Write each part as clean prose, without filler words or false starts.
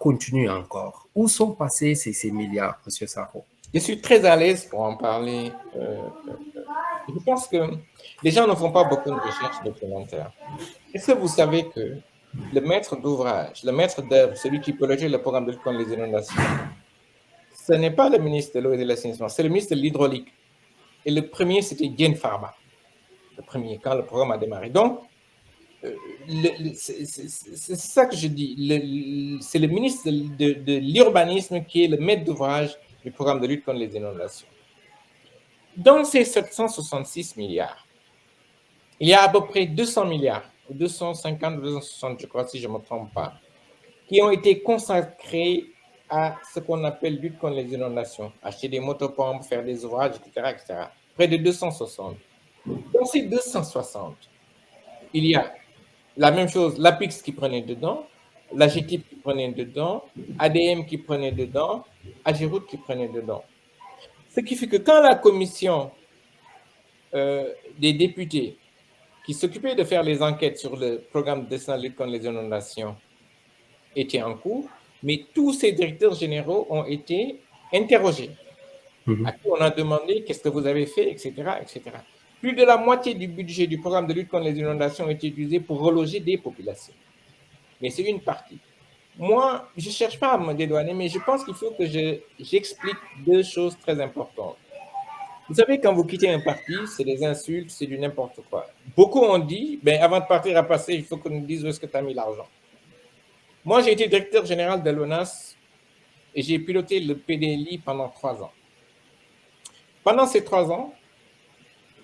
continue encore. Où sont passés ces milliards, M. Sakho? Je suis très à l'aise pour en parler. Je pense que les gens ne font pas beaucoup de recherches documentaires. Est-ce que vous savez que le maître d'ouvrage, le maître d'œuvre, celui qui pilotait le programme de lutte contre les inondations, ce n'est pas le ministre de l'eau et de l'assainissement, c'est le ministre de l'hydraulique. Et le premier, c'était Diène Farba, le premier, quand le programme a démarré. Donc, c'est ça que je dis. C'est le ministre de l'urbanisme qui est le maître d'ouvrage du programme de lutte contre les inondations. Dans ces 766 milliards, il y a à peu près 200 milliards, 250, 260, je crois, si je ne me trompe pas, qui ont été consacrés à ce qu'on appelle lutte contre les inondations, acheter des motopompes, faire des ouvrages, etc., etc. Près de 260. Dans ces 260, il y a la même chose, l'APIX qui prenait dedans, la GTIP qui prenait dedans, ADM qui prenait dedans, Agiroute qui prenait dedans. Ce qui fait que quand la commission des députés qui s'occupait de faire les enquêtes sur le programme de lutte contre les inondations était en cours, mais tous ces directeurs généraux ont été interrogés. À qui on a demandé qu'est-ce que vous avez fait, etc., etc. Plus de la moitié du budget du programme de lutte contre les inondations a été utilisé pour reloger des populations. Mais c'est une partie. Moi, je ne cherche pas à me dédouaner, mais je pense qu'il faut que j'explique deux choses très importantes. Vous savez, quand vous quittez un parti, c'est des insultes, c'est du n'importe quoi. Beaucoup ont dit, ben, avant de partir à passer, il faut qu'on nous dise où est-ce que tu as mis l'argent. Moi, j'ai été directeur général de l'ONAS et j'ai piloté le PDLI pendant 3 ans. Pendant ces 3 ans,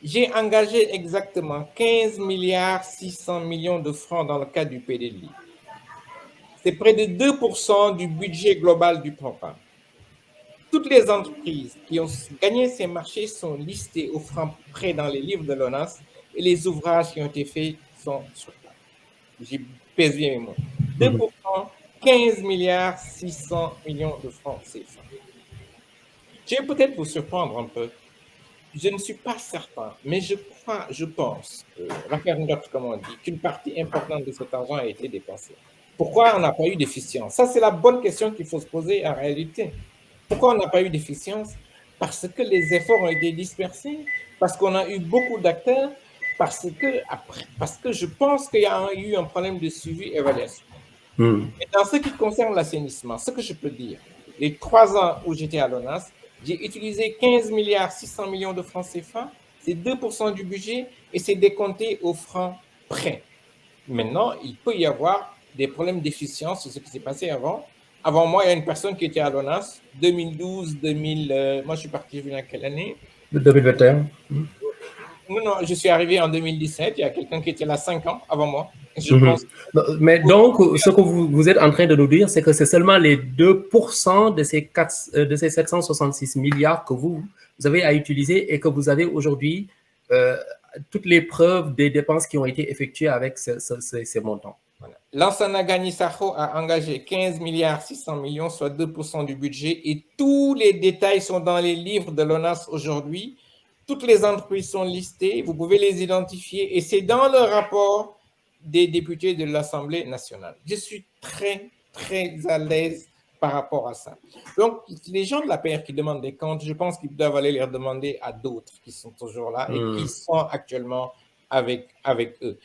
j'ai engagé exactement 15 milliards 600 millions de francs dans le cadre du PDLI. C'est près de 2% du budget global du programme. Toutes les entreprises qui ont gagné ces marchés sont listées au franc près dans les livres de l'ONAS et les ouvrages qui ont été faits sont sur place. J'ai pèse bien mes mots. 2%, 15 milliards 600 millions de francs CFA. Je vais peut-être vous surprendre un peu. Je ne suis pas certain, mais je pense, l'affaire Ngap, comme on dit, qu'une partie importante de cet argent a été dépensée. Pourquoi on n'a pas eu d'efficience? Ça, c'est la bonne question qu'il faut se poser en réalité. Pourquoi on n'a pas eu d'efficience? Parce que les efforts ont été dispersés, parce qu'on a eu beaucoup d'acteurs, parce que je pense qu'il y a eu un problème de suivi et évaluation. Et dans ce qui concerne l'assainissement, ce que je peux dire, les 3 ans où j'étais à l'ONAS, j'ai utilisé 15 milliards 600 millions de francs CFA, c'est 2% du budget et c'est décompté au franc près. Maintenant, il peut y avoir des problèmes d'efficience sur ce qui s'est passé avant. Avant moi, il y a une personne qui était à l'ONAS, 2012, 2000, moi je suis parti, je viens à quelle année? 2021. Non, je suis arrivé en 2017, il y a quelqu'un qui était là 5 ans avant moi. Je pense. Mais donc, ce que vous êtes en train de nous dire, c'est que c'est seulement les 2% de ces 766 milliards que vous avez à utiliser et que vous avez aujourd'hui toutes les preuves des dépenses qui ont été effectuées avec ces montants. Voilà. Lansana Gagny Sakho a engagé 15 milliards 600 millions, soit 2% du budget, et tous les détails sont dans les livres de l'ONAS aujourd'hui. Toutes les entreprises sont listées, vous pouvez les identifier, et c'est dans le rapport des députés de l'Assemblée nationale. Je suis très, très à l'aise par rapport à ça. Donc, les gens de la PR qui demandent des comptes, je pense qu'ils doivent aller les demander à d'autres qui sont toujours là et qui sont actuellement avec eux.